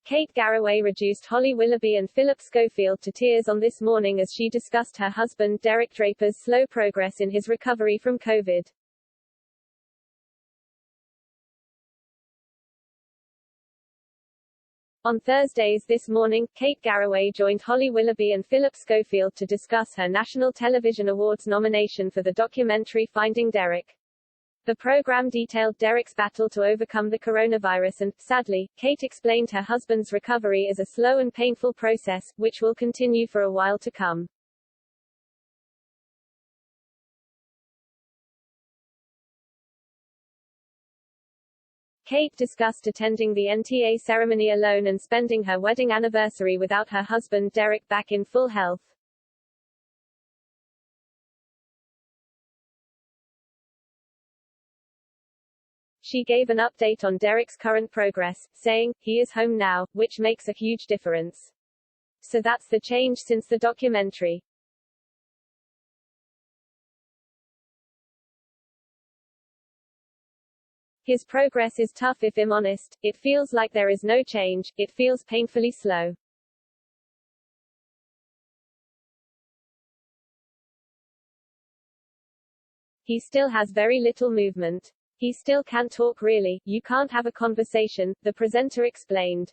Kate Garraway reduced Holly Willoughby and Philip Schofield to tears on This Morning as she discussed her husband Derek Draper's slow progress in his recovery from COVID. On Thursday's This Morning, Kate Garraway joined Holly Willoughby and Philip Schofield to discuss her National Television Awards nomination for the documentary Finding Derek. The program detailed Derek's battle to overcome the coronavirus and, sadly, Kate explained her husband's recovery is a slow and painful process, which will continue for a while to come. Kate discussed attending the NTA ceremony alone and spending her wedding anniversary without her husband Derek back in full health. She gave an update on Derek's current progress, saying, "He is home now, which makes a huge difference. So that's the change since the documentary. His progress is tough if I'm honest, it feels like there is no change, it feels painfully slow. He still has very little movement. He still can't talk really, you can't have a conversation," the presenter explained.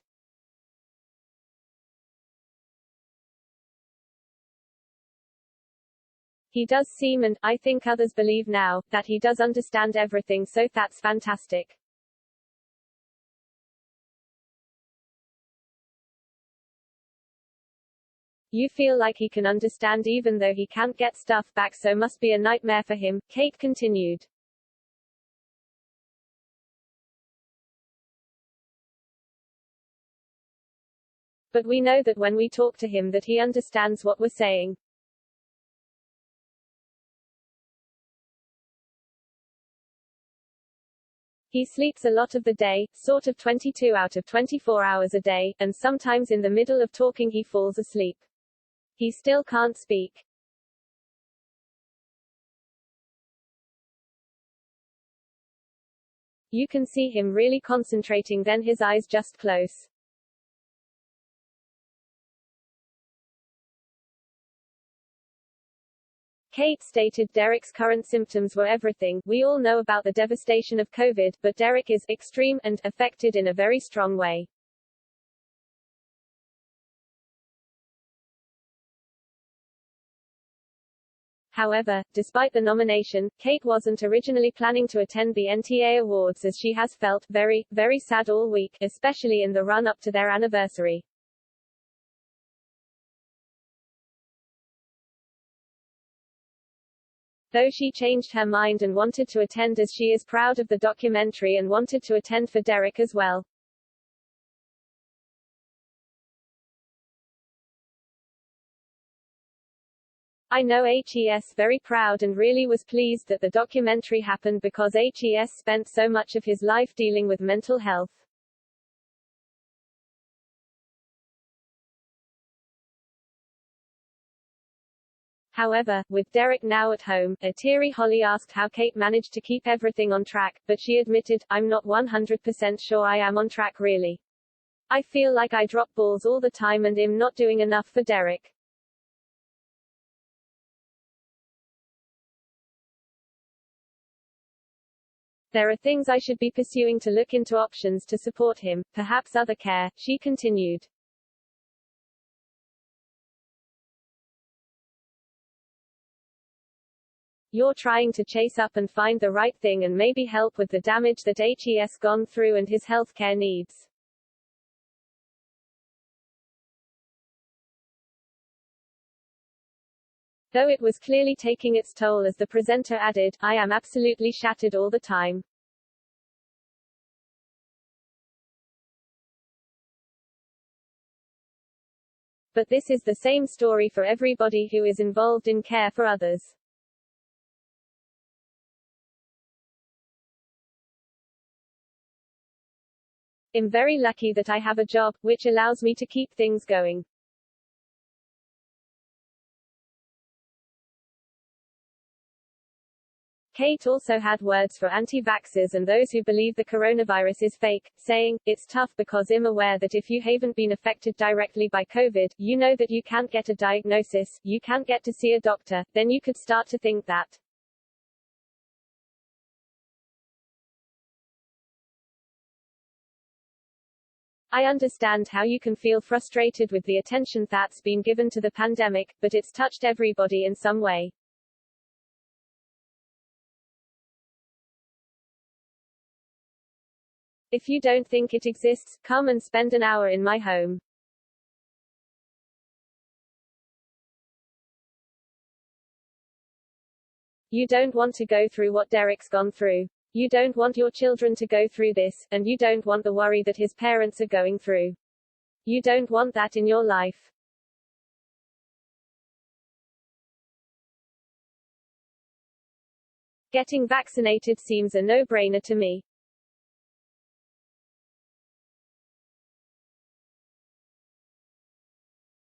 He does seem, and I think others believe now, that he does understand everything, so that's fantastic. You feel like he can understand even though he can't get stuff back, so must be a nightmare for him, Kate continued. But we know that when we talk to him that he understands what we're saying. He sleeps a lot of the day, sort of 22 out of 24 hours a day, and sometimes in the middle of talking he falls asleep. He still can't speak. You can see him really concentrating, then his eyes just close. Kate stated Derek's current symptoms were everything we all know about the devastation of COVID, but Derek is extreme and affected in a very strong way. However, despite the nomination, Kate wasn't originally planning to attend the NTA Awards as she has felt very, very sad all week, especially in the run-up to their anniversary. Though she changed her mind and wanted to attend as she is proud of the documentary and wanted to attend for Derek as well. I know HES very proud and really was pleased that the documentary happened because HES spent so much of his life dealing with mental health. However, with Derek now at home, a teary Holly asked how Kate managed to keep everything on track, but she admitted, "I'm not 100% sure I am on track really. I feel like I drop balls all the time and I'm not doing enough for Derek. There are things I should be pursuing to look into options to support him, perhaps other care," she continued. You're trying to chase up and find the right thing and maybe help with the damage that HES gone through and his healthcare needs. Though it was clearly taking its toll, as the presenter added, "I am absolutely shattered all the time. But this is the same story for everybody who is involved in care for others. I'm very lucky that I have a job, which allows me to keep things going. Kate also had words for anti-vaxxers and those who believe the coronavirus is fake, saying, "It's tough because I'm aware that if you haven't been affected directly by COVID, you know that you can't get a diagnosis, you can't get to see a doctor, then you could start to think that." I understand how you can feel frustrated with the attention that's been given to the pandemic, but it's touched everybody in some way. If you don't think it exists, come and spend an hour in my home. You don't want to go through what Derek's gone through. You don't want your children to go through this, and you don't want the worry that his parents are going through. You don't want that in your life. Getting vaccinated seems a no-brainer to me.